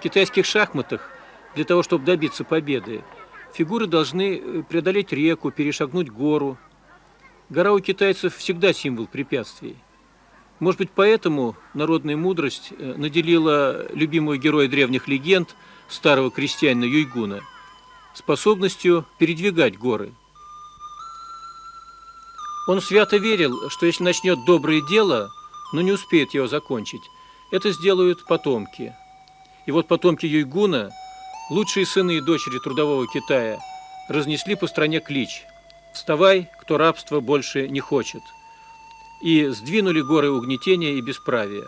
китайских шахматах для того, чтобы добиться победы, фигуры должны преодолеть реку, перешагнуть гору. Гора у китайцев всегда символ препятствий. Может быть, поэтому народная мудрость наделила любимого героя древних легенд, старого крестьянина Юйгуна, способностью передвигать горы. Он свято верил, что если начнет доброе дело, но не успеет его закончить, это сделают потомки. И вот потомки Юйгуна, лучшие сыны и дочери трудового Китая, разнесли по стране клич «Вставай, кто рабства больше не хочет», и сдвинули горы угнетения и бесправия.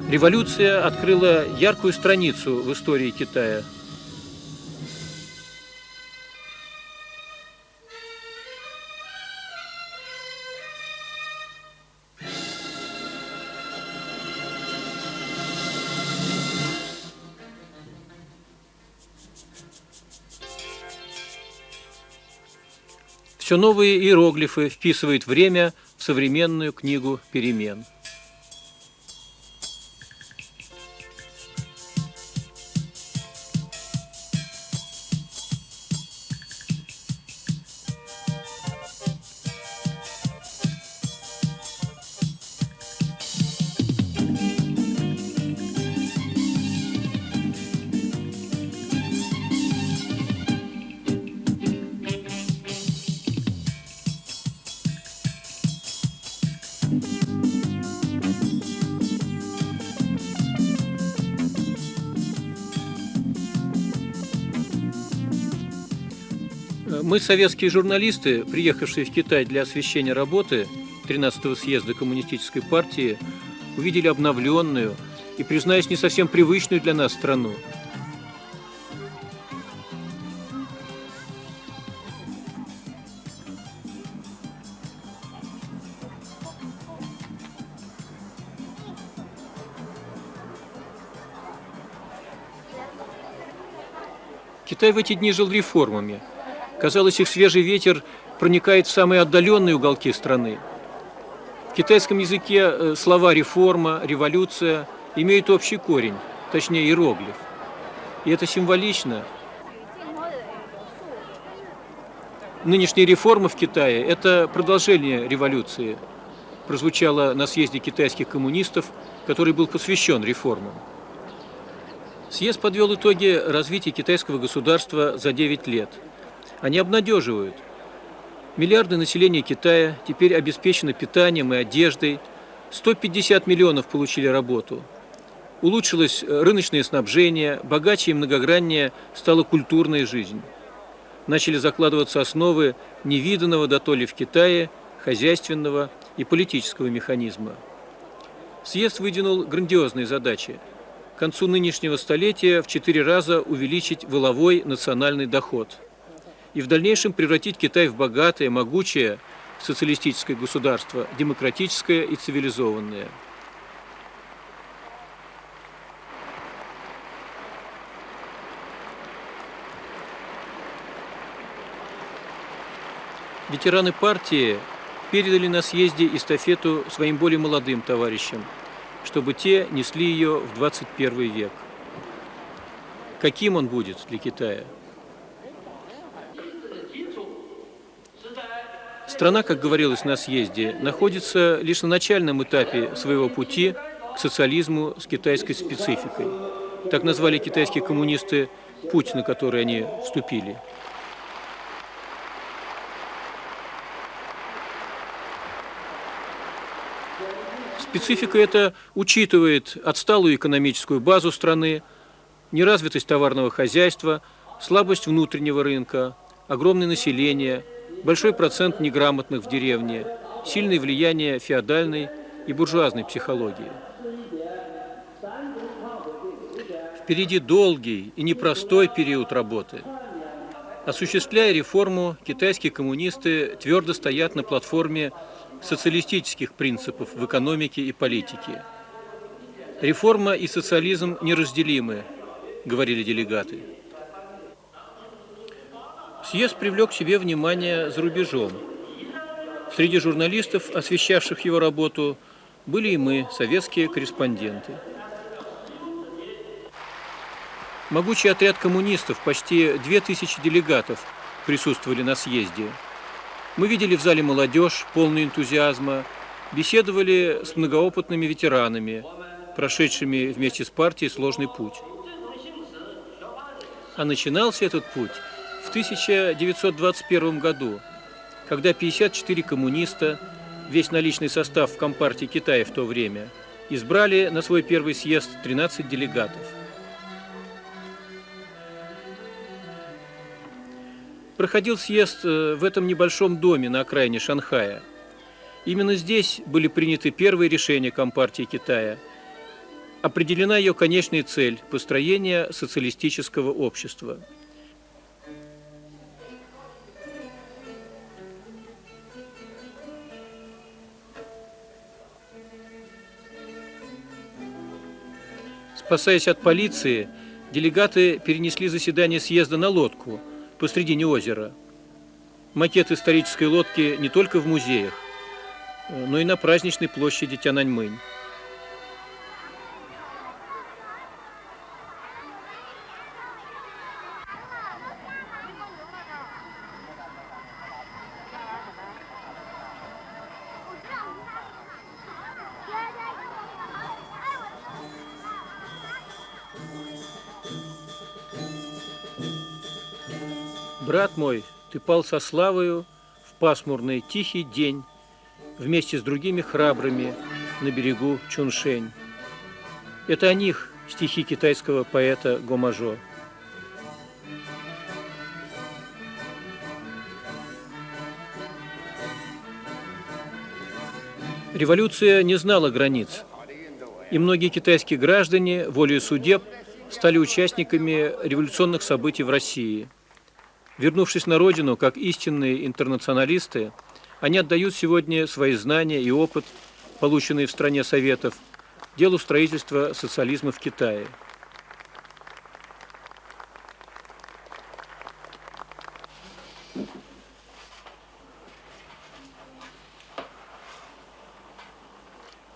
Революция открыла яркую страницу в истории Китая. Все новые иероглифы вписывает время в современную книгу перемен. Мы, советские журналисты, приехавшие в Китай для освещения работы 13-го съезда Коммунистической партии, увидели обновленную и, признаюсь, не совсем привычную для нас страну. Китай в эти дни жил реформами. Казалось, их свежий ветер проникает в самые отдаленные уголки страны. В китайском языке слова «реформа», «революция» имеют общий корень, точнее иероглиф. И это символично. Нынешняя реформа в Китае – это продолжение революции. Прозвучало на съезде китайских коммунистов, который был посвящен реформам. Съезд подвел итоги развития китайского государства за 9 лет. Они обнадеживают. Миллиарды населения Китая теперь обеспечены питанием и одеждой, 150 миллионов получили работу. Улучшилось рыночное снабжение, богаче и многограннее стала культурная жизнь. Начали закладываться основы невиданного дотоле в Китае хозяйственного и политического механизма. Съезд выдвинул грандиозные задачи. К концу нынешнего столетия в 4 раза увеличить валовой национальный доход и в дальнейшем превратить Китай в богатое, могучее социалистическое государство, демократическое и цивилизованное. Ветераны партии передали на съезде эстафету своим более молодым товарищам, чтобы те несли ее в 21 век. Каким он будет для Китая? Страна, как говорилось на съезде, находится лишь на начальном этапе своего пути к социализму с китайской спецификой. Так назвали китайские коммунисты путь, на который они вступили. Специфика эта учитывает отсталую экономическую базу страны, неразвитость товарного хозяйства, слабость внутреннего рынка, огромное население, большой процент неграмотных в деревне, сильное влияние феодальной и буржуазной психологии. Впереди долгий и непростой период работы. Осуществляя реформу, китайские коммунисты твердо стоят на платформе социалистических принципов в экономике и политике. Реформа и социализм неразделимы, говорили делегаты. Съезд привлек к себе внимание за рубежом. Среди журналистов, освещавших его работу, были и мы, советские корреспонденты. Могучий отряд коммунистов, почти 2000 делегатов, присутствовали на съезде. Мы видели в зале молодежь, полную энтузиазма, беседовали с многоопытными ветеранами, прошедшими вместе с партией сложный путь. А начинался этот путь в 1921 году, когда 54 коммуниста, весь наличный состав в Компартии Китая в то время, избрали на свой первый съезд 13 делегатов. Проходил съезд в этом небольшом доме на окраине Шанхая. Именно здесь были приняты первые решения Компартии Китая. Определена ее конечная цель – построение социалистического общества. Спасаясь от полиции, делегаты перенесли заседание съезда на лодку посредине озера. Макет исторической лодки не только в музеях, но и на праздничной площади Тяньаньмэнь. Брат мой, ты пал со славою в пасмурный тихий день вместе с другими храбрыми на берегу Чуншень. Это о них стихи китайского поэта Гомажо. Революция не знала границ, и многие китайские граждане волею судеб стали участниками революционных событий в России. Вернувшись на родину, как истинные интернационалисты, они отдают сегодня свои знания и опыт, полученные в стране Советов, делу строительства социализма в Китае.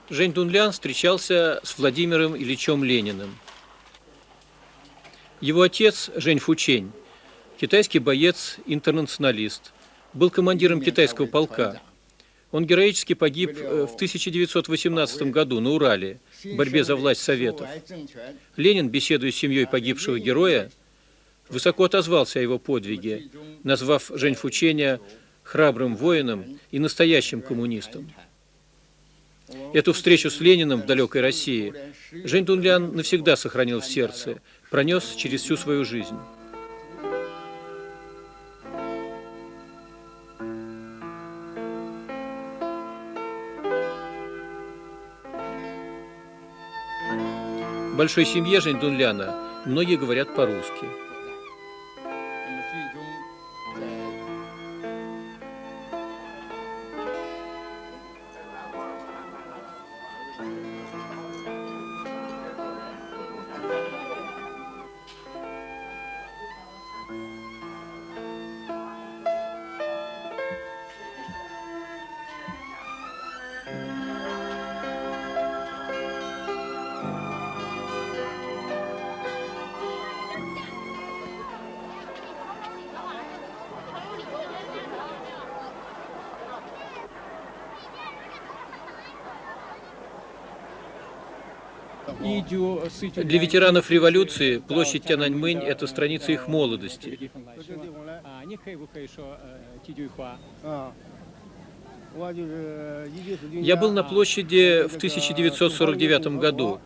Жень Дунлян встречался с Владимиром Ильичем Лениным. Его отец Жень Фучень, китайский боец-интернационалист, был командиром китайского полка. Он героически погиб в 1918 году на Урале в борьбе за власть Советов. Ленин, беседуя с семьей погибшего героя, высоко отозвался о его подвиге, назвав Жень Фученя храбрым воином и настоящим коммунистом. Эту встречу с Лениным в далекой России Жень Дунлян навсегда сохранил в сердце, пронес через всю свою жизнь. В большой семье Жень Дунляна многие говорят по-русски. Для ветеранов революции площадь Тяньаньмэнь – это страница их молодости. Я был на площади в 1949 году.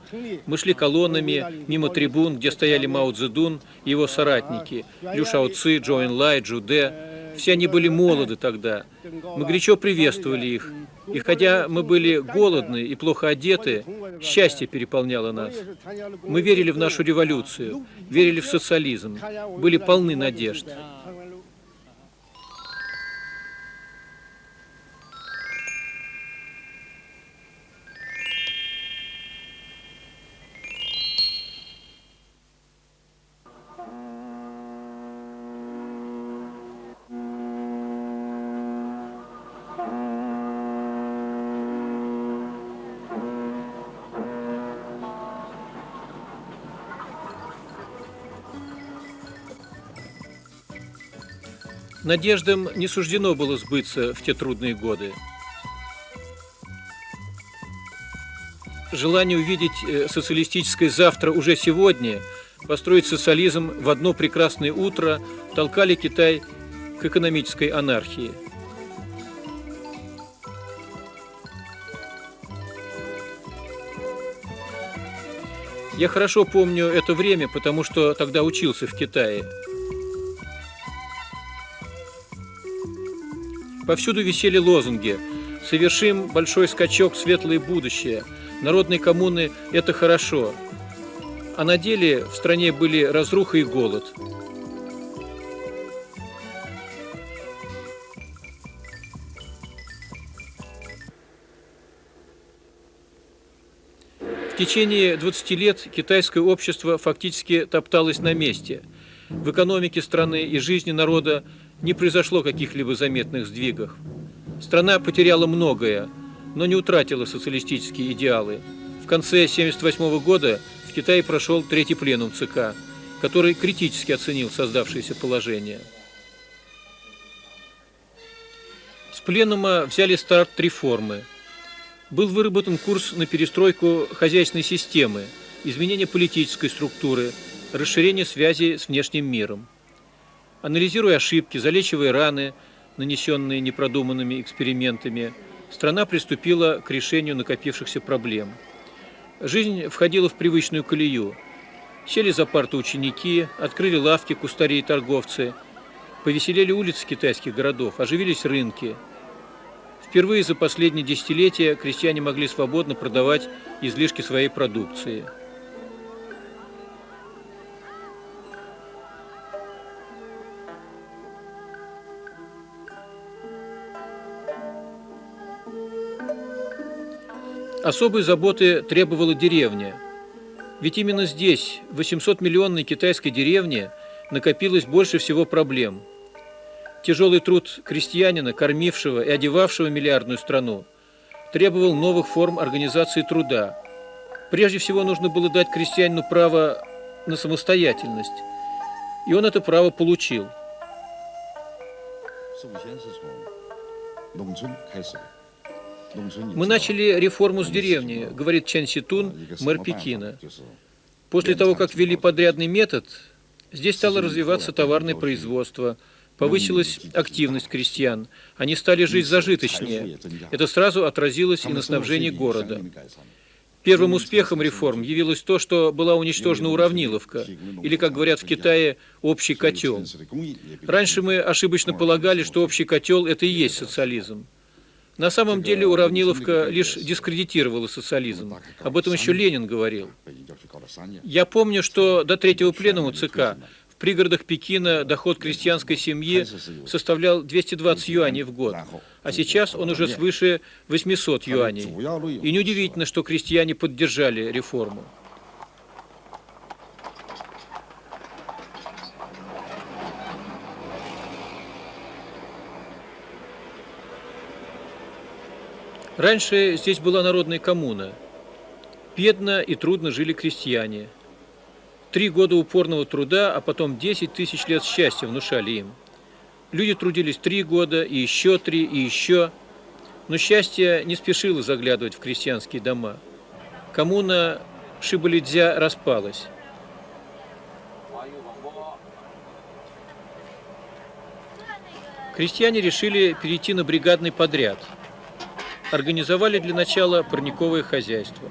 Мы шли колоннами мимо трибун, где стояли Мао Цзэдун и его соратники – Лю Шаоци, Чжоу Энлай, Чжу Дэ. Все они были молоды тогда. Мы горячо приветствовали их. И хотя мы были голодны и плохо одеты, счастье переполняло нас. Мы верили в нашу революцию, верили в социализм, были полны надежд. Надеждам не суждено было сбыться в те трудные годы. Желание увидеть социалистическое завтра уже сегодня, построить социализм в одно прекрасное утро, толкали Китай к экономической анархии. Я хорошо помню это время, потому что тогда учился в Китае. Повсюду висели лозунги: «Совершим большой скачок в светлое будущее», «Народные коммуны – это хорошо». А на деле в стране были разруха и голод. В течение 20 лет китайское общество фактически топталось на месте. В экономике страны и жизни народа не произошло каких-либо заметных сдвигов. Страна потеряла многое, но не утратила социалистические идеалы. В конце 1978 года в Китае прошел третий пленум ЦК, который критически оценил создавшееся положение. С пленума взяли старт реформы. Был выработан курс на перестройку хозяйственной системы, изменение политической структуры, расширение связи с внешним миром. Анализируя ошибки, залечивая раны, нанесенные непродуманными экспериментами, страна приступила к решению накопившихся проблем. Жизнь входила в привычную колею. Сели за парту ученики, открыли лавки кустари и торговцы, повеселели улицы китайских городов, оживились рынки. Впервые за последние десятилетия крестьяне могли свободно продавать излишки своей продукции. Особой заботы требовала деревня. Ведь именно здесь, в 800-миллионной китайской деревне, накопилось больше всего проблем. Тяжелый труд крестьянина, кормившего и одевавшего миллиардную страну, требовал новых форм организации труда. Прежде всего нужно было дать крестьянину право на самостоятельность, и он это право получил. Мы начали реформу с деревни, говорит Чен Ситун, мэр Пекина. После того, как ввели подрядный метод, здесь стало развиваться товарное производство, повысилась активность крестьян, они стали жить зажиточнее. Это сразу отразилось и на снабжении города. Первым успехом реформ явилось то, что была уничтожена уравниловка, или, как говорят в Китае, общий котел. Раньше мы ошибочно полагали, что общий котел – это и есть социализм. На самом деле уравниловка лишь дискредитировала социализм. Об этом еще Ленин говорил. Я помню, что до третьего пленума ЦК в пригородах Пекина доход крестьянской семьи составлял 220 юаней в год, а сейчас он уже свыше 800 юаней. И неудивительно, что крестьяне поддержали реформу. Раньше здесь была народная коммуна. Бедно и трудно жили крестьяне. 3 года упорного труда, а потом 10 тысяч лет счастья внушали им. Люди трудились 3 года, и еще 3, и еще. Но счастье не спешило заглядывать в крестьянские дома. Коммуна Шибалидзя распалась. Крестьяне решили перейти на бригадный подряд. Организовали для начала парниковое хозяйство.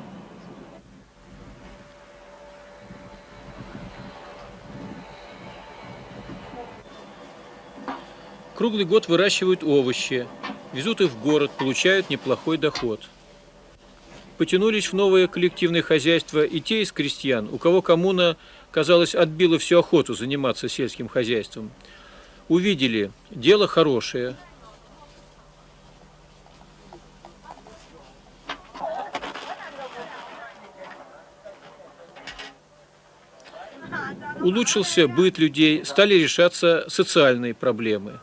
Круглый год выращивают овощи, везут их в город, получают неплохой доход. Потянулись в новое коллективное хозяйство и те из крестьян, у кого коммуна, казалось, отбила всю охоту заниматься сельским хозяйством. Увидели, дело хорошее. Улучшился быт людей, стали решаться социальные проблемы.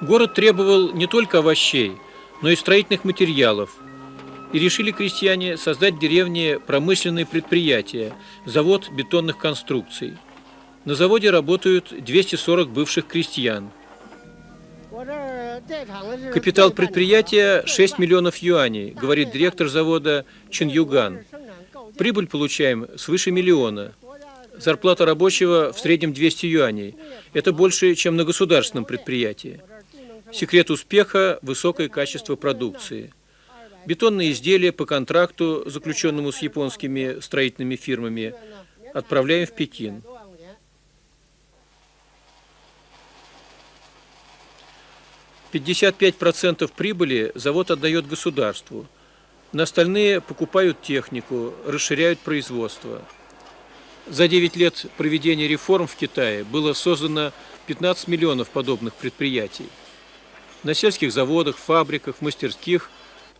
Город требовал не только овощей, но и строительных материалов. И решили крестьяне создать в деревне промышленные предприятия, завод бетонных конструкций. На заводе работают 240 бывших крестьян. Капитал предприятия 6 миллионов юаней, говорит директор завода Чин Юган. Прибыль получаем свыше миллиона. Зарплата рабочего в среднем 200 юаней. Это больше, чем на государственном предприятии. Секрет успеха – высокое качество продукции. Бетонные изделия по контракту, заключенному с японскими строительными фирмами, отправляем в Пекин. %55 прибыли завод отдает государству. На остальные покупают технику, расширяют производство. За 9 лет проведения реформ в Китае было создано 15 миллионов подобных предприятий. На сельских заводах, фабриках, мастерских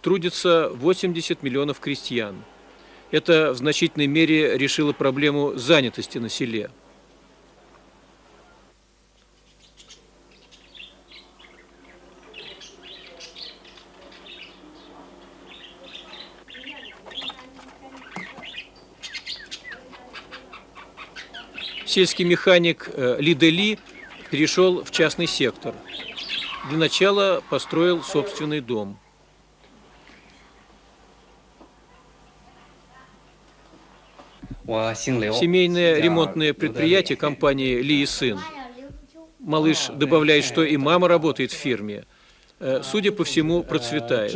трудится 80 миллионов крестьян. Это в значительной мере решило проблему занятости на селе. Сельский механик Ли Дели перешел в частный сектор. Для начала построил собственный дом. Семейное ремонтное предприятие компании Ли и сын. Малыш добавляет, что и мама работает в фирме. Судя по всему, процветает.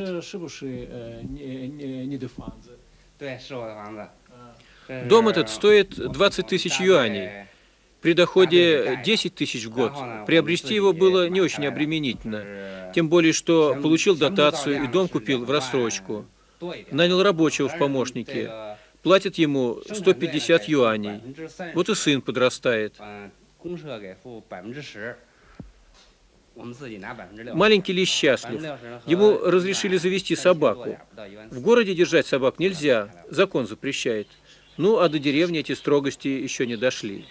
Дом этот стоит 20 тысяч юаней. При доходе 10 тысяч в год приобрести его было не очень обременительно. Тем более, что получил дотацию и дом купил в рассрочку. Нанял рабочего в помощники. Платят ему 150 юаней. Вот и сын подрастает. Маленький Ли счастлив. Ему разрешили завести собаку. В городе держать собак нельзя, закон запрещает. Ну, а до деревни эти строгости еще не дошли.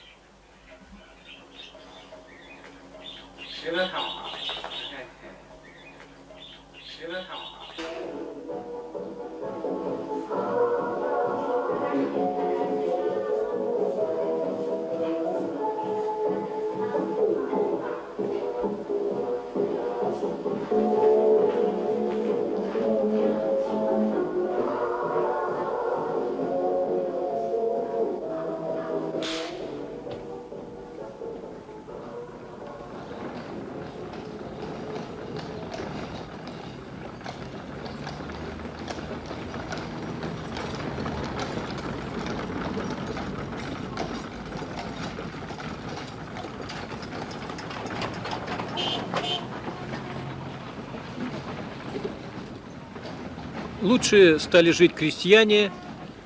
Лучше стали жить крестьяне,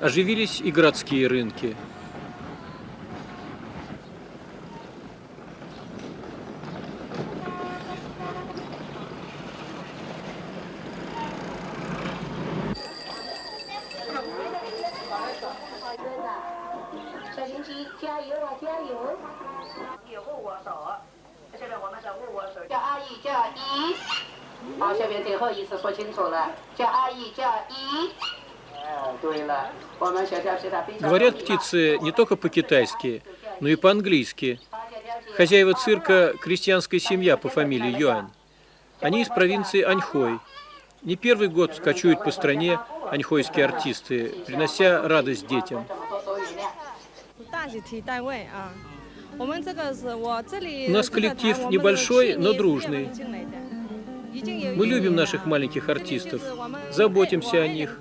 оживились и городские рынки. Говорят птицы не только по-китайски, но и по-английски. Хозяева цирка – крестьянская семья по фамилии Юань. Они из провинции Аньхой. Не первый год кочуют по стране аньхойские артисты, принося радость детям. У нас коллектив небольшой, но дружный. Мы любим наших маленьких артистов, заботимся о них.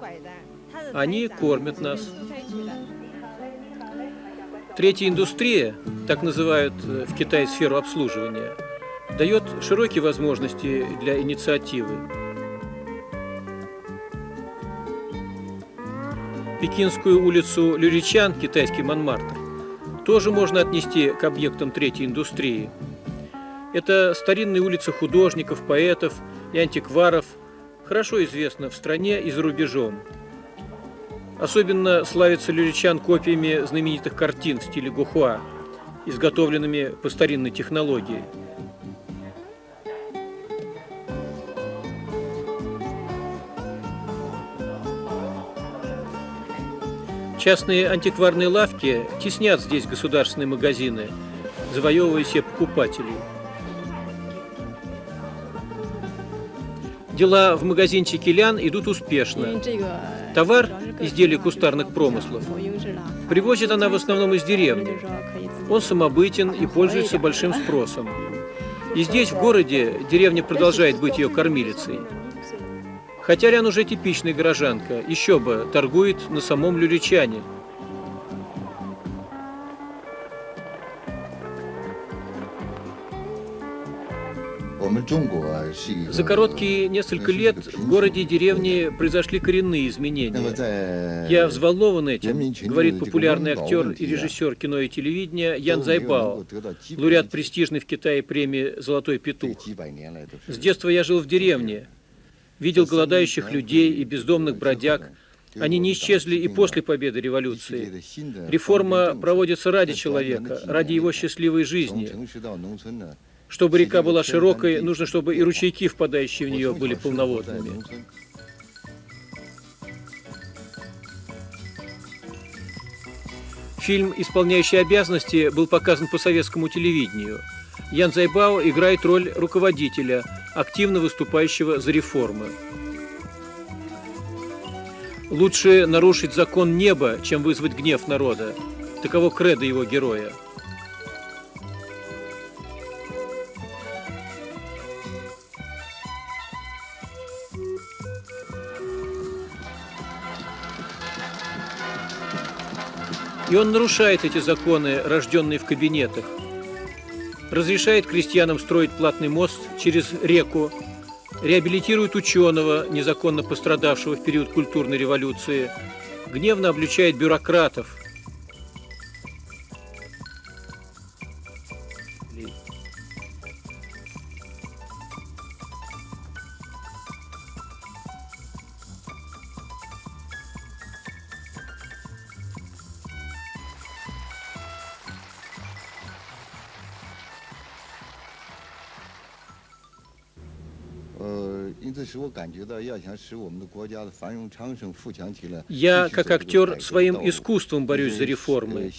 Они кормят нас. Третья индустрия, так называют в Китае сферу обслуживания, дает широкие возможности для инициативы. Пекинскую улицу Люричан, китайский Монмартр, тоже можно отнести к объектам третьей индустрии. Это старинная улица художников, поэтов и антикваров, хорошо известна в стране и за рубежом. Особенно славится Люричан копиями знаменитых картин в стиле гохуа, изготовленными по старинной технологии. Частные антикварные лавки теснят здесь государственные магазины, завоевывая себе покупателей. Дела в магазинчике Лян идут успешно. Товар, изделия кустарных промыслов, привозит она в основном из деревни. Он самобытен и пользуется большим спросом. И здесь, в городе, деревня продолжает быть ее кормилицей. Хотя Лян уже типичная горожанка, еще бы, торгует на самом Люличане. За короткие несколько лет в городе и деревне произошли коренные изменения. Я взволнован этим, говорит популярный актер и режиссер кино и телевидения Ян Зайбао, лауреат престижной в Китае премии «Золотой петух». С детства я жил в деревне, видел голодающих людей и бездомных бродяг. Они не исчезли и после победы революции. Реформа проводится ради человека, ради его счастливой жизни. Чтобы река была широкой, нужно, чтобы и ручейки, впадающие в нее, были полноводными. Фильм «Исполняющий обязанности» был показан по советскому телевидению. Ян Зайбао играет роль руководителя, активно выступающего за реформы. Лучше нарушить закон неба, чем вызвать гнев народа. Таково кредо его героя. И он нарушает эти законы, рожденные в кабинетах. Разрешает крестьянам строить платный мост через реку, реабилитирует ученого, незаконно пострадавшего в период культурной революции, гневно обличает бюрократов. Я, как актер, своим искусством борюсь за реформы,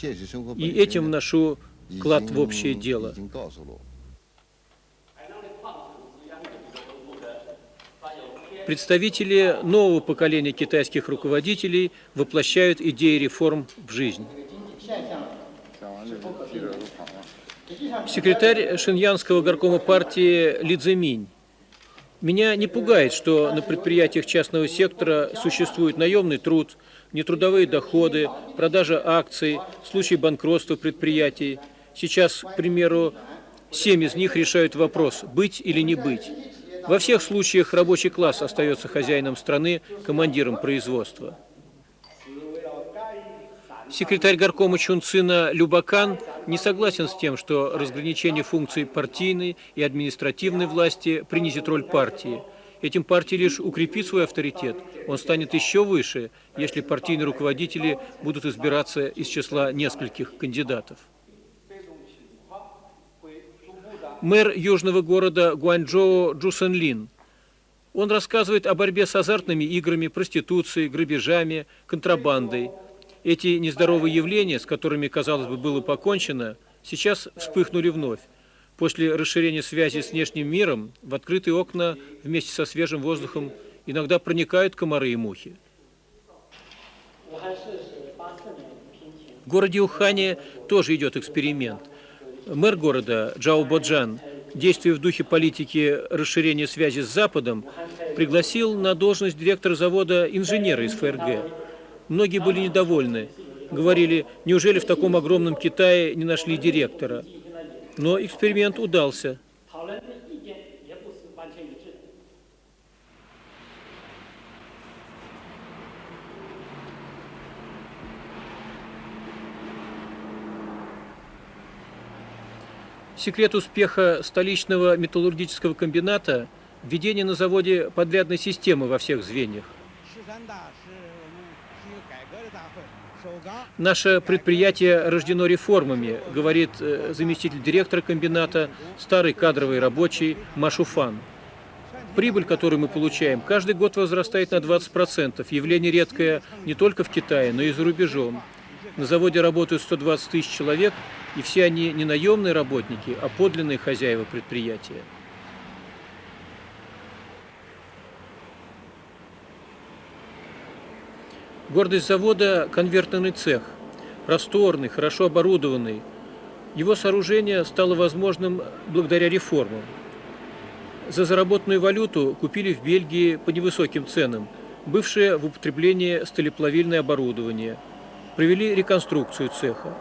и этим вношу вклад в общее дело. Представители нового поколения китайских руководителей воплощают идеи реформ в жизнь. Секретарь Шиньянского горкома партии Ли Цзэминь. Меня не пугает, что на предприятиях частного сектора существует наемный труд, нетрудовые доходы, продажа акций, случаи банкротства предприятий. Сейчас, к примеру, 7 из них решают вопрос, быть или не быть. Во всех случаях рабочий класс остается хозяином страны, командиром производства. Секретарь горкома Чунцина Любакан не согласен с тем, что разграничение функций партийной и административной власти принизит роль партии. Этим партия лишь укрепит свой авторитет. Он станет еще выше, если партийные руководители будут избираться из числа нескольких кандидатов. Мэр южного города Гуанчжоу Чжу Сэнлин. Он рассказывает о борьбе с азартными играми, проституцией, грабежами, контрабандой. Эти нездоровые явления, с которыми, казалось бы, было покончено, сейчас вспыхнули вновь. После расширения связи с внешним миром в открытые окна вместе со свежим воздухом иногда проникают комары и мухи. В городе Ухане тоже идет эксперимент. Мэр города Чжао Боджан, действуя в духе политики расширения связи с Западом, пригласил на должность директора завода инженера из ФРГ. Многие были недовольны, говорили, неужели в таком огромном Китае не нашли директора. Но эксперимент удался. Секрет успеха столичного металлургического комбината – введение на заводе подрядной системы во всех звеньях. Наше предприятие рождено реформами, говорит заместитель директора комбината, старый кадровый рабочий Ма Шуфан. прибыль, которую мы получаем, каждый год возрастает на 20%. Явление редкое не только в Китае, но и за рубежом. На заводе работают 120 тысяч человек, и все они не наемные работники, а подлинные хозяева предприятия. Гордость завода – конвертерный цех. Просторный, хорошо оборудованный. Его сооружение стало возможным благодаря реформам. За заработанную валюту купили в Бельгии по невысоким ценам бывшее в употреблении сталеплавильное оборудование, провели реконструкцию цеха.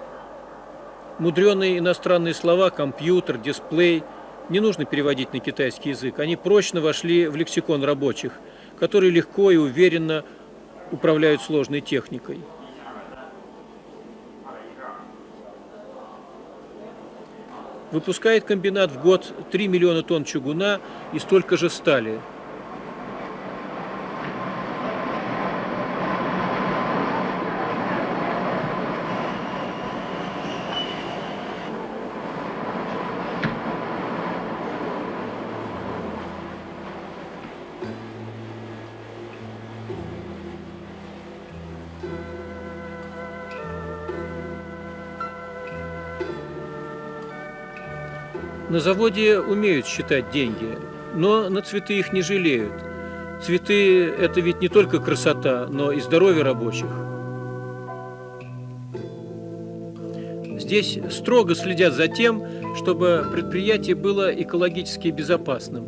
Мудреные иностранные слова «компьютер», «дисплей» не нужно переводить на китайский язык. Они прочно вошли в лексикон рабочих, которые легко и уверенно управляют сложной техникой. Выпускает комбинат в год 3 миллиона тонн чугуна и столько же стали. На заводе умеют считать деньги, но на цветы их не жалеют. Цветы – это ведь не только красота, но и здоровье рабочих. Здесь строго следят за тем, чтобы предприятие было экологически безопасным.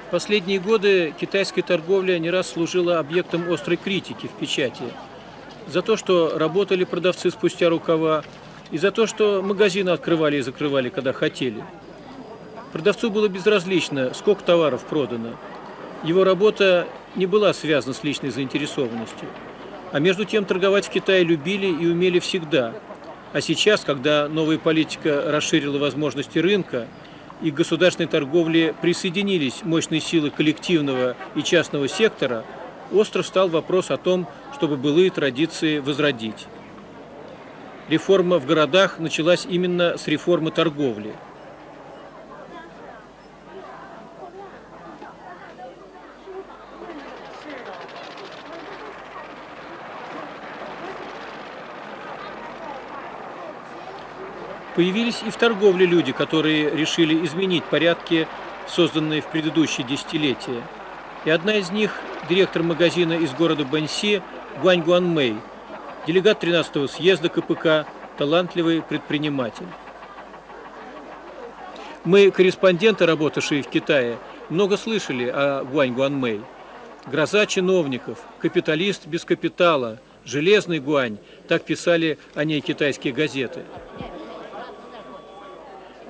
В последние годы китайская торговля не раз служила объектом острой критики в печати. За то, что работали продавцы спустя рукава, и за то, что магазины открывали и закрывали, когда хотели. Продавцу было безразлично, сколько товаров продано. Его работа не была связана с личной заинтересованностью. А между тем торговать в Китае любили и умели всегда. А сейчас, когда новая политика расширила возможности рынка, и к государственной торговле присоединились мощные силы коллективного и частного сектора, остро встал вопрос о том, чтобы былые традиции возродить. Реформа в городах началась именно с реформы торговли. Появились и в торговле люди, которые решили изменить порядки, созданные в предыдущие десятилетия. И одна из них – директор магазина из города Бэньси Гуань Гуанмэй, делегат 13-го съезда КПК, талантливый предприниматель. Мы, корреспонденты, работавшие в Китае, много слышали о Гуань Гуанмэй. Гроза чиновников, капиталист без капитала, железный Гуань – так писали о ней китайские газеты.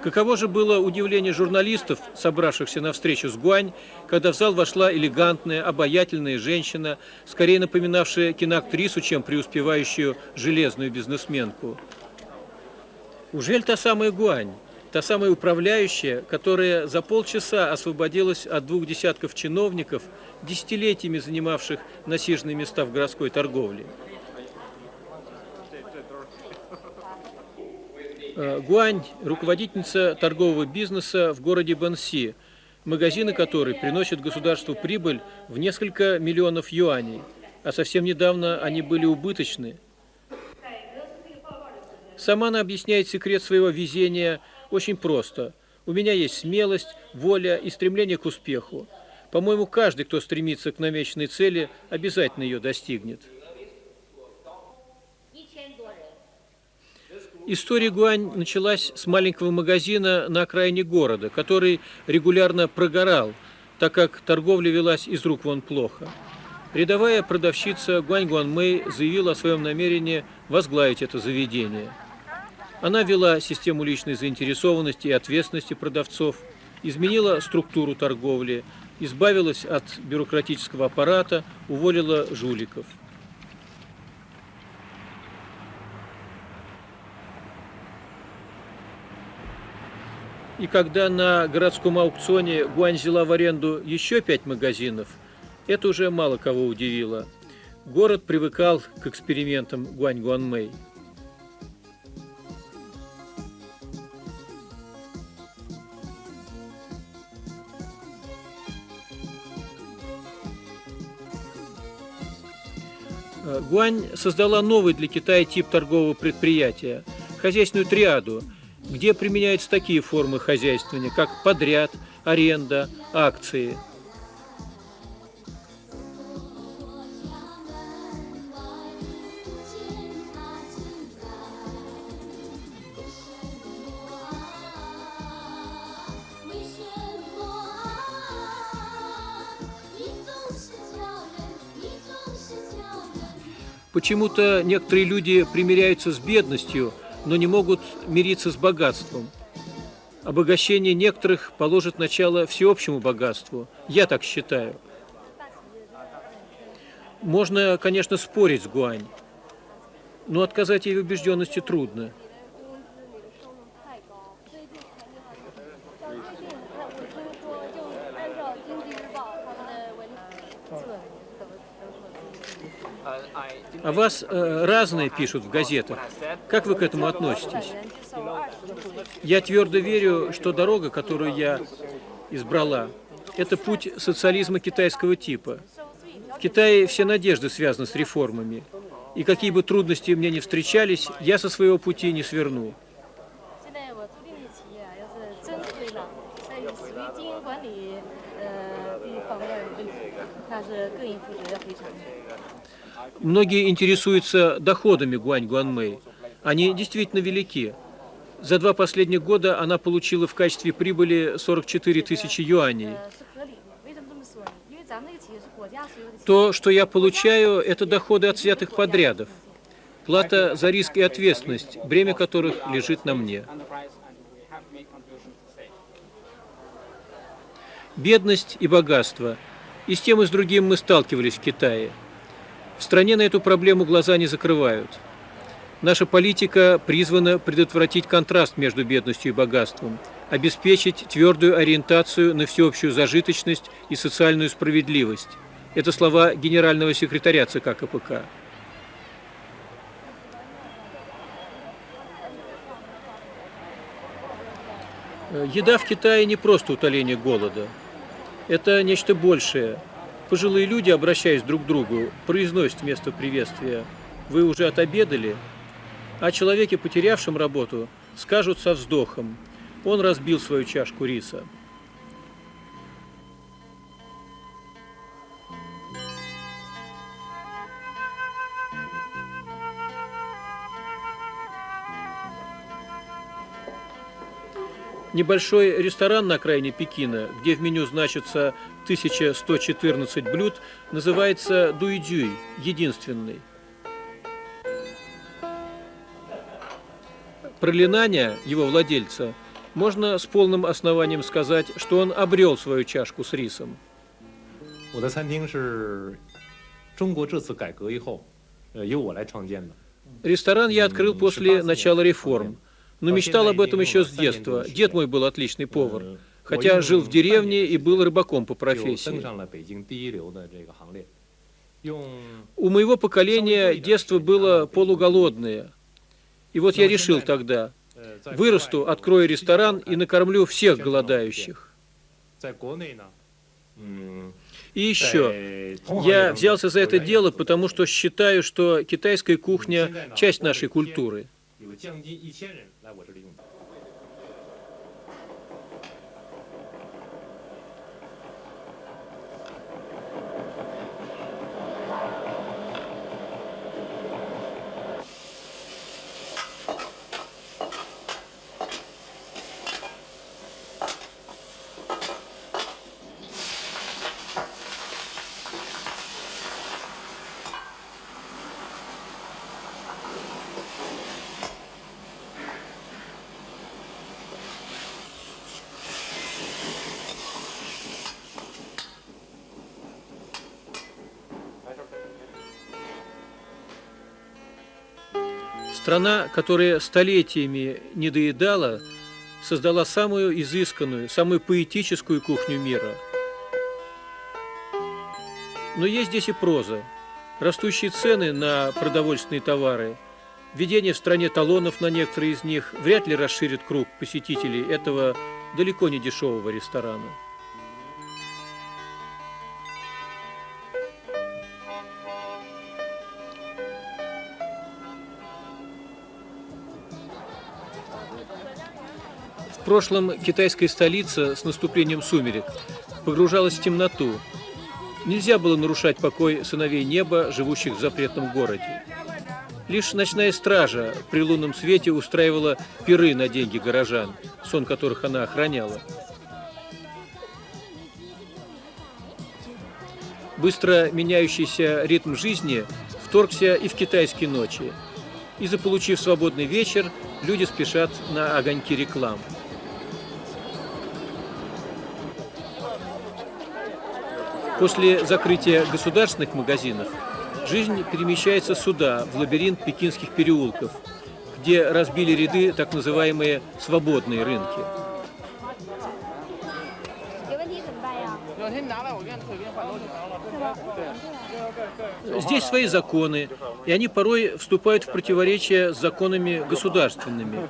Каково же было удивление журналистов, собравшихся на встречу с Гуань, когда в зал вошла элегантная, обаятельная женщина, скорее напоминавшая киноактрису, чем преуспевающую железную бизнесменку. Ужель та самая Гуань, та самая управляющая, которая за полчаса освободилась от 2 десятков чиновников, десятилетиями занимавших насиженные места в городской торговле? Гуань – руководительница торгового бизнеса в городе Бэньси, магазины которой приносят государству прибыль в несколько миллионов юаней, а совсем недавно они были убыточны. Сама она объясняет секрет своего везения очень просто. У меня есть смелость, воля и стремление к успеху. По-моему, каждый, кто стремится к намеченной цели, обязательно ее достигнет. История Гуань началась с маленького магазина на окраине города, который регулярно прогорал, так как торговля велась из рук вон плохо. Рядовая продавщица Гуань Гуанмэй заявила о своем намерении возглавить это заведение. Она ввела систему личной заинтересованности и ответственности продавцов, изменила структуру торговли, избавилась от бюрократического аппарата, уволила жуликов. И когда на городском аукционе Гуань взяла в аренду еще 5 магазинов, Это уже мало кого удивило. Город привыкал к экспериментам Гуань Гуанмэй. Гуань создала новый для Китая тип торгового предприятия – хозяйственную триаду, где применяются такие формы хозяйствования, как подряд, аренда, акции. Почему-то некоторые люди примиряются с бедностью, но не могут мириться с богатством. Обогащение некоторых положит начало всеобщему богатству. Я так считаю. Можно, конечно, спорить с Гуань, но отказать ей в убежденности трудно. О вас разное пишут в газетах. Как вы к этому относитесь? Я твердо верю, что дорога, которую я избрала, это путь социализма китайского типа. В Китае все надежды связаны с реформами. И какие бы трудности мне ни встречались, я со своего пути не сверну. Многие интересуются доходами Гуань Гуанмэй. Они действительно велики. За 2 последних года она получила в качестве прибыли 44 тысячи юаней. То, что я получаю, это доходы от взятых подрядов. Плата за риск и ответственность, бремя которых лежит на мне. Бедность и богатство. И с тем, и с другим мы сталкивались в Китае. В стране на эту проблему глаза не закрывают. Наша политика призвана предотвратить контраст между бедностью и богатством, обеспечить твердую ориентацию на всеобщую зажиточность и социальную справедливость. Это слова генерального секретаря ЦК КПК. Еда в Китае не просто утоление голода. Это нечто большее. Пожилые люди, обращаясь друг к другу, произносят вместо приветствия: «Вы уже отобедали?» О человеке, потерявшем работу, скажут со вздохом: «Он разбил свою чашку риса». Небольшой ресторан на окраине Пекина, где в меню значится 1114 блюд, называется Дуйдюй, единственный. Про Линаня, его владельца, можно с полным основанием сказать, что он обрел свою чашку с рисом. Ресторан я открыл после начала реформ. Но мечтал об этом еще с детства. Дед мой был отличный повар, хотя жил в деревне и был рыбаком по профессии. У моего поколения детство было полуголодное. И вот я решил тогда: вырасту, открою ресторан и накормлю всех голодающих. И еще, я взялся за это дело, потому что считаю, что китайская кухня – часть нашей культуры. Страна, которая столетиями не доедала, создала самую изысканную, самую поэтическую кухню мира. Но есть здесь и проза. Растущие цены на продовольственные товары, введение в стране талонов на некоторые из них вряд ли расширит круг посетителей этого далеко не дешевого ресторана. В прошлом китайская столица с наступлением сумерек погружалась в темноту. Нельзя было нарушать покой сыновей неба, живущих в запретном городе. Лишь ночная стража при лунном свете устраивала пиры на деньги горожан, сон которых она охраняла. Быстро меняющийся ритм жизни вторгся и в китайские ночи. И заполучив свободный вечер, люди спешат на огоньки реклам. После закрытия государственных магазинов жизнь перемещается сюда, в лабиринт пекинских переулков, где разбили ряды так называемые свободные рынки. Здесь свои законы, и они порой вступают в противоречие с законами государственными.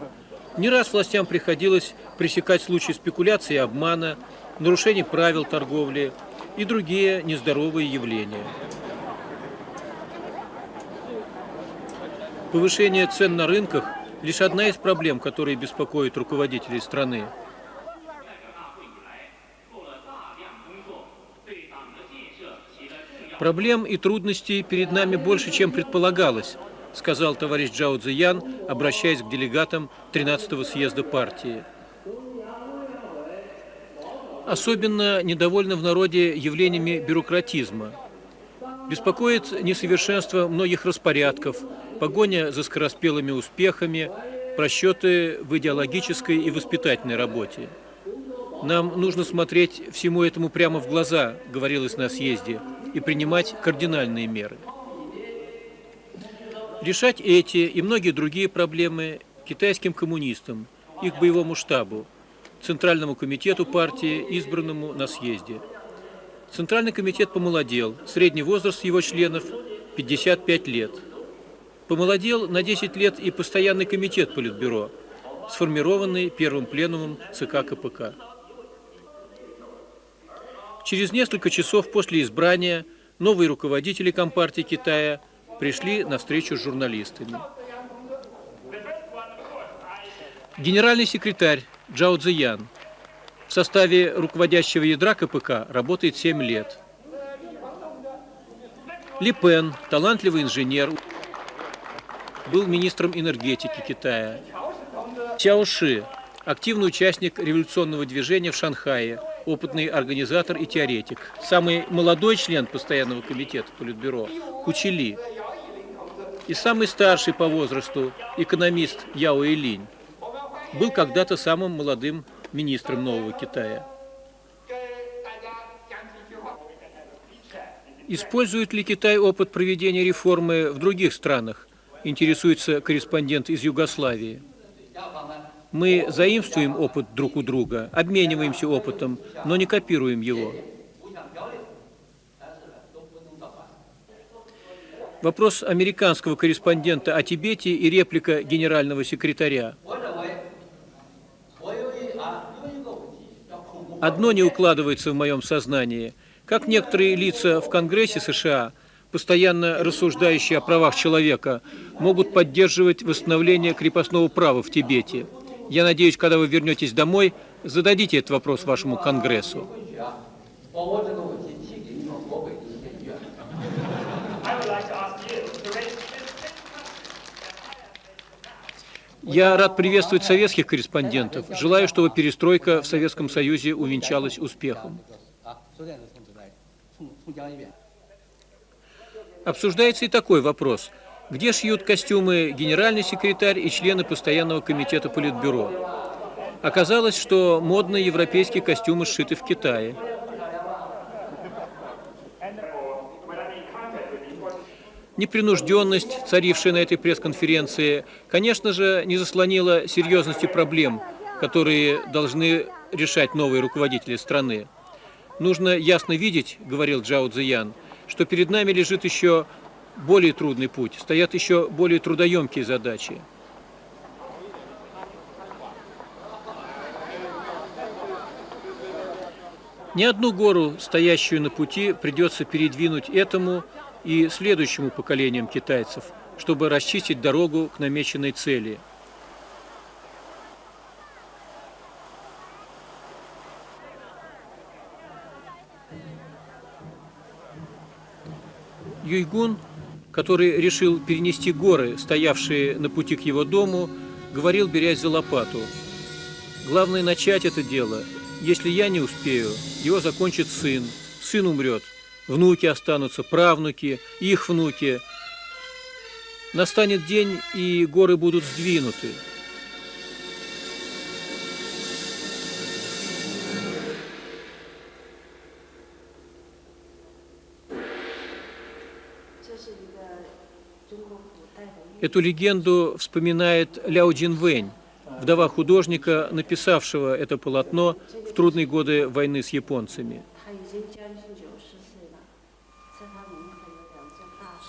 Не раз властям приходилось пресекать случаи спекуляции и обмана, нарушений правил торговли и другие нездоровые явления. Повышение цен на рынках – лишь одна из проблем, которые беспокоят руководителей страны. Проблем и трудностей перед нами больше, чем предполагалось, сказал товарищ Чжао Цзиян, обращаясь к делегатам 13-го съезда партии. Особенно недовольны в народе явлениями бюрократизма. Беспокоит несовершенство многих распорядков, погоня за скороспелыми успехами, просчеты в идеологической и воспитательной работе. Нам нужно смотреть всему этому прямо в глаза, говорилось на съезде, и принимать кардинальные меры. Решать эти и многие другие проблемы китайским коммунистам, их боевому штабу, Центральному комитету партии, избранному на съезде. Центральный комитет помолодел, средний возраст его членов – 55 лет. Помолодел на 10 лет и постоянный комитет Политбюро, сформированный первым пленумом ЦК КПК. Через несколько часов после избрания новые руководители Компартии Китая пришли на встречу с журналистами. Генеральный секретарь Чжао Цзиян в составе руководящего ядра КПК работает 7 лет. Ли Пен, талантливый инженер, был министром энергетики Китая. Цяо Ши, активный участник революционного движения в Шанхае, опытный организатор и теоретик. Самый молодой член постоянного комитета Политбюро Хучи Ли. И самый старший по возрасту экономист Яо Илинь был когда-то самым молодым министром Нового Китая. Использует ли Китай опыт проведения реформы в других странах? Интересуется корреспондент из Югославии. Мы заимствуем опыт друг у друга, обмениваемся опытом, но не копируем его. Вопрос американского корреспондента о Тибете и реплика генерального секретаря. Одно не укладывается в моем сознании. Как некоторые лица в Конгрессе США, постоянно рассуждающие о правах человека, могут поддерживать восстановление крепостного права в Тибете? Я надеюсь, когда вы вернетесь домой, зададите этот вопрос вашему Конгрессу. Я рад приветствовать советских корреспондентов. Желаю, чтобы перестройка в Советском Союзе увенчалась успехом. Обсуждается и такой вопрос. Где шьют костюмы генеральный секретарь и члены постоянного комитета Политбюро? Оказалось, что модные европейские костюмы сшиты в Китае. Непринужденность, царившая на этой пресс-конференции, конечно же, не заслонила серьезности проблем, которые должны решать новые руководители страны. Нужно ясно видеть, говорил Чжао Цзиян, что перед нами лежит еще более трудный путь, стоят еще более трудоемкие задачи. Не одну гору, стоящую на пути, придется передвинуть этому и следующему поколениям китайцев, чтобы расчистить дорогу к намеченной цели. Юйгун, который решил перенести горы, стоявшие на пути к его дому, говорил, берясь за лопату: «Главное начать это дело. Если я не успею, его закончит сын. Сын умрет, внуки останутся, правнуки, их внуки. Настанет день, и горы будут сдвинуты». Эту легенду вспоминает Ляо Джинвэнь, вдова художника, написавшего это полотно в трудные годы войны с японцами.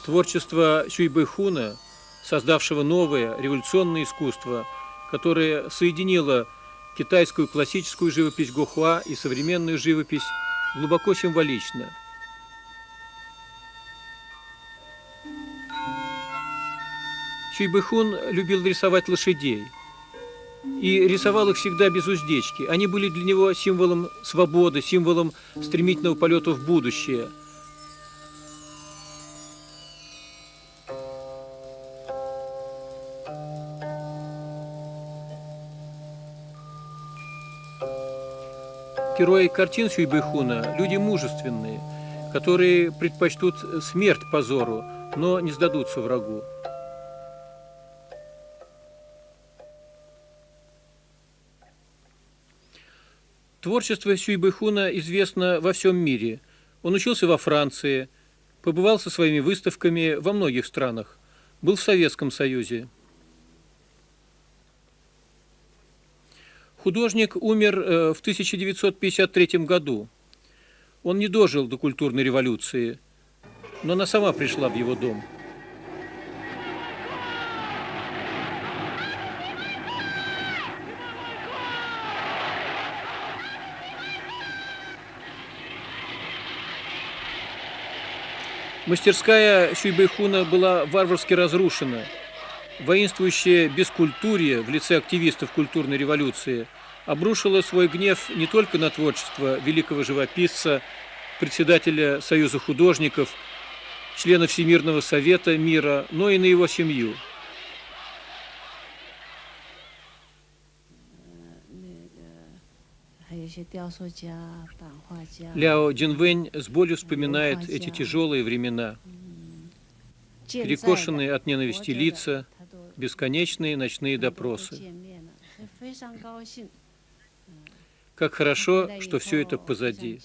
Творчество Сюй Бэйхуна, создавшего новое революционное искусство, которое соединило китайскую классическую живопись Гохуа и современную живопись, глубоко символично. Сюй Бэйхун любил рисовать лошадей. И рисовал их всегда без уздечки. Они были для него символом свободы, символом стремительного полета в будущее. Герои картин Сюй Бэйхуна – люди мужественные, которые предпочтут смерть позору, но не сдадутся врагу. Творчество Сюй Бэйхуна известно во всем мире. Он учился во Франции, побывал со своими выставками во многих странах, был в Советском Союзе. Художник умер в 1953 году. Он не дожил до культурной революции, но она сама пришла в его дом. Мастерская Сюй Бэйхуна была варварски разрушена. Воинствующее бескультурье в лице активистов культурной революции обрушило свой гнев не только на творчество великого живописца, председателя Союза художников, члена Всемирного совета мира, но и на его семью. Ляо Джинвэнь с болью вспоминает эти тяжелые времена. Перекошенные от ненависти лица, бесконечные ночные допросы. Как хорошо, что все это позади.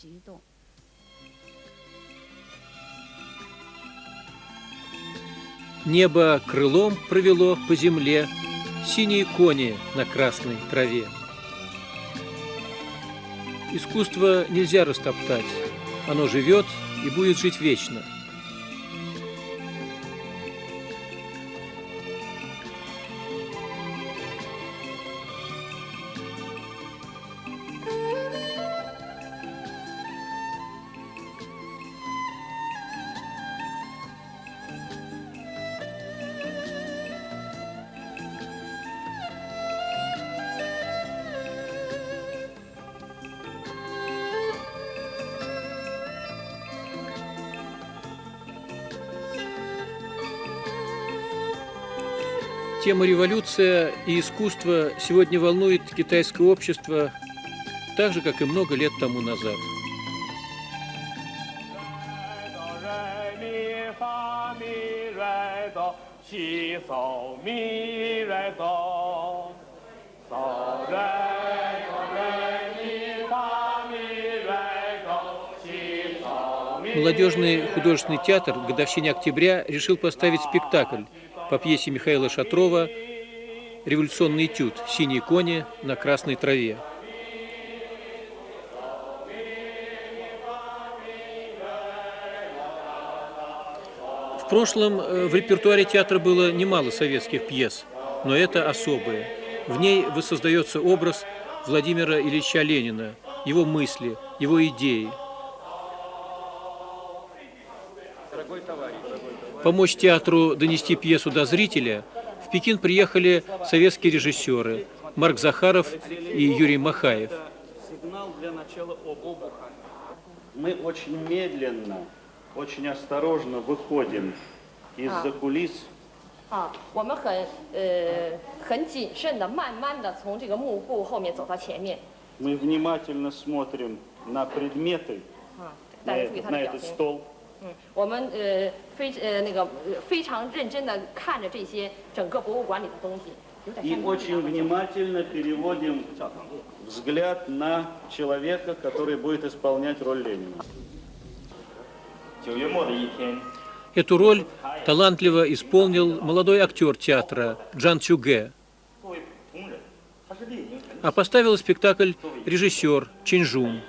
Небо крылом провело по земле синие кони на красной траве. Искусство нельзя растоптать. Оно живет и будет жить вечно. Тема революция и искусство сегодня волнует китайское общество так же, как и много лет тому назад. Молодежный художественный театр к годовщине октября решил поставить спектакль по пьесе Михаила Шатрова «Революционный этюд. Синие кони на красной траве». В прошлом в репертуаре театра было немало советских пьес, но это особое. В ней воссоздается образ Владимира Ильича Ленина, его мысли, его идеи. Помочь театру донести пьесу до зрителя в Пекин приехали советские режиссеры Марк Захаров и Юрий Махаев. Сигнал для начала обуха. Мы очень медленно, очень осторожно выходим из-за кулис. 我们很谨慎的，慢慢的从这个幕布后面走到前面。 Мы внимательно смотрим на предметы, 大家注意他的 на 表 этот 情。 стол. 我们非常认真的看着这些整个博物馆里的东西。 И очень внимательно переводим взгляд на человека, который будет исполнять роль Ленина. Эту роль талантливо исполнил молодой актер театра Джан Чуге. А поставил спектакль режиссер Чин Жун.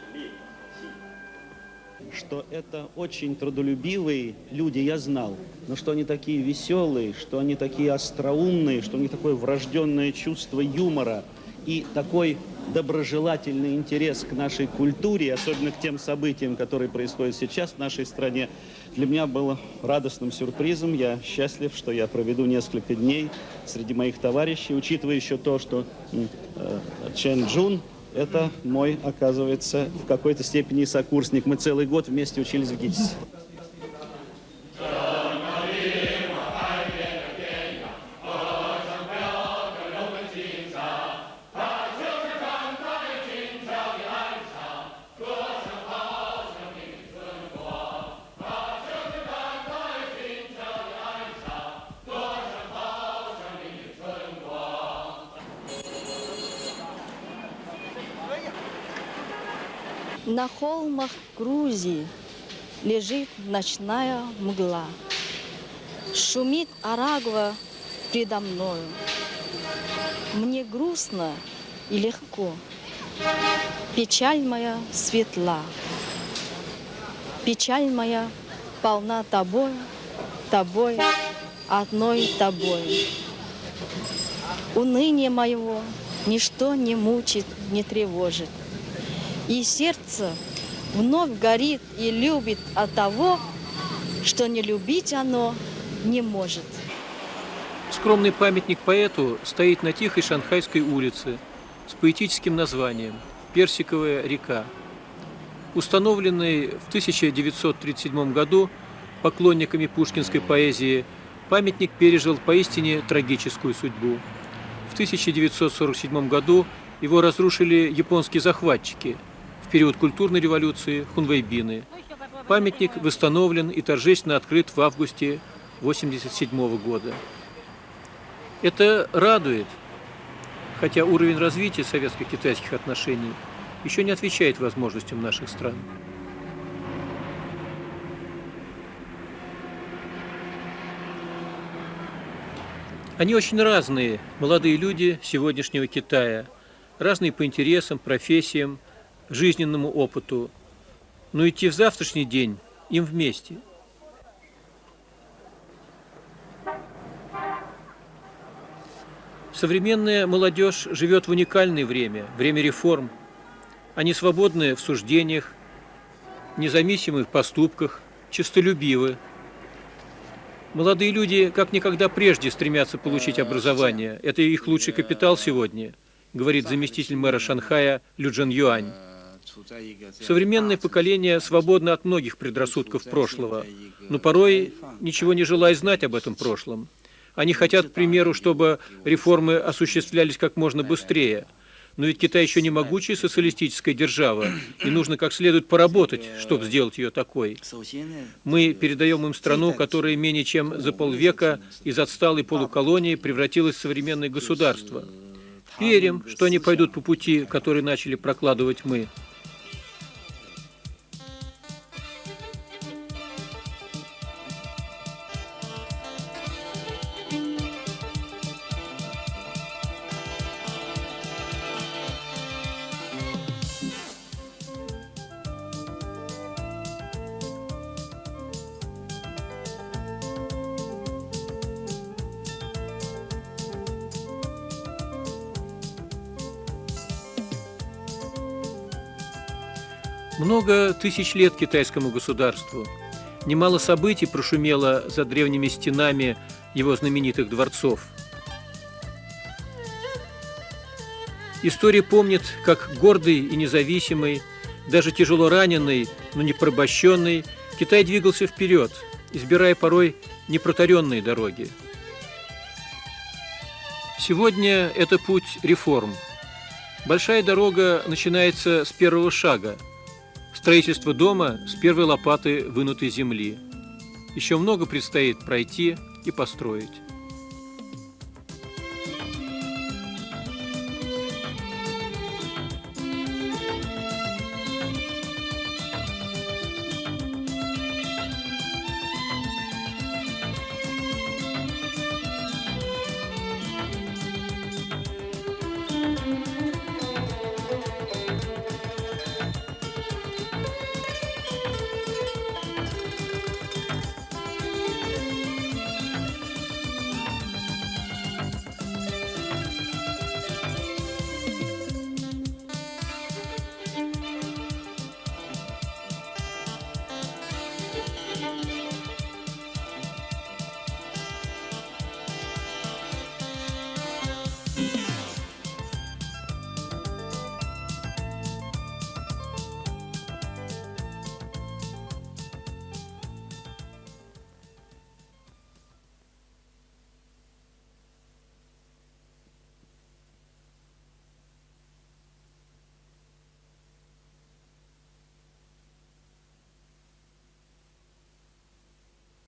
Что это очень трудолюбивые люди, я знал. Но что они такие веселые, что они такие остроумные, что у них такое врожденное чувство юмора и такой доброжелательный интерес к нашей культуре, особенно к тем событиям, которые происходят сейчас в нашей стране, для меня было радостным сюрпризом. Я счастлив, что я проведу несколько дней среди моих товарищей, учитывая еще то, что Чен Джун – это мой, оказывается, в какой-то степени сокурсник. Мы целый год вместе учились в ГИТИСе. На холмах Грузии лежит ночная мгла. Шумит Арагва предо мною. Мне грустно и легко. Печаль моя светла. Печаль моя полна тобой, тобой, одной тобой. Уныние моего ничто не мучит, не тревожит. И сердце вновь горит и любит от того, что не любить оно не может. Скромный памятник поэту стоит на тихой шанхайской улице с поэтическим названием «Персиковая река». Установленный в 1937 году поклонниками пушкинской поэзии, памятник пережил поистине трагическую судьбу. В 1947 году его разрушили японские захватчики в период культурной революции хунвейбины. Памятник восстановлен и торжественно открыт в августе 1987 года. Это радует, хотя уровень развития советско-китайских отношений еще не отвечает возможностям наших стран. Они очень разные, молодые люди сегодняшнего Китая, разные по интересам, профессиям, жизненному опыту, но идти в завтрашний день им вместе. Современная молодежь живет в уникальное время, время реформ. Они свободны в суждениях, независимы в поступках, честолюбивы. Молодые люди как никогда прежде стремятся получить образование. Это их лучший капитал сегодня, говорит заместитель мэра Шанхая Лю Джен Юань. Современное поколение свободно от многих предрассудков прошлого, но порой ничего не желает знать об этом прошлом. Они хотят, к примеру, чтобы реформы осуществлялись как можно быстрее. Но ведь Китай еще не могучая социалистическая держава, и нужно как следует поработать, чтобы сделать ее такой. Мы передаем им страну, которая менее чем за полвека из отсталой полуколонии превратилась в современное государство. Верим, что они пойдут по пути, который начали прокладывать мы. Много тысяч лет китайскому государству. Немало событий прошумело за древними стенами его знаменитых дворцов. История помнит, как гордый и независимый, даже тяжело раненый, но не порабощенный, Китай двигался вперед, избирая порой непротаренные дороги. Сегодня это путь реформ. Большая дорога начинается с первого шага. Строительство дома с первой лопаты вынутой земли. Еще много предстоит пройти и построить.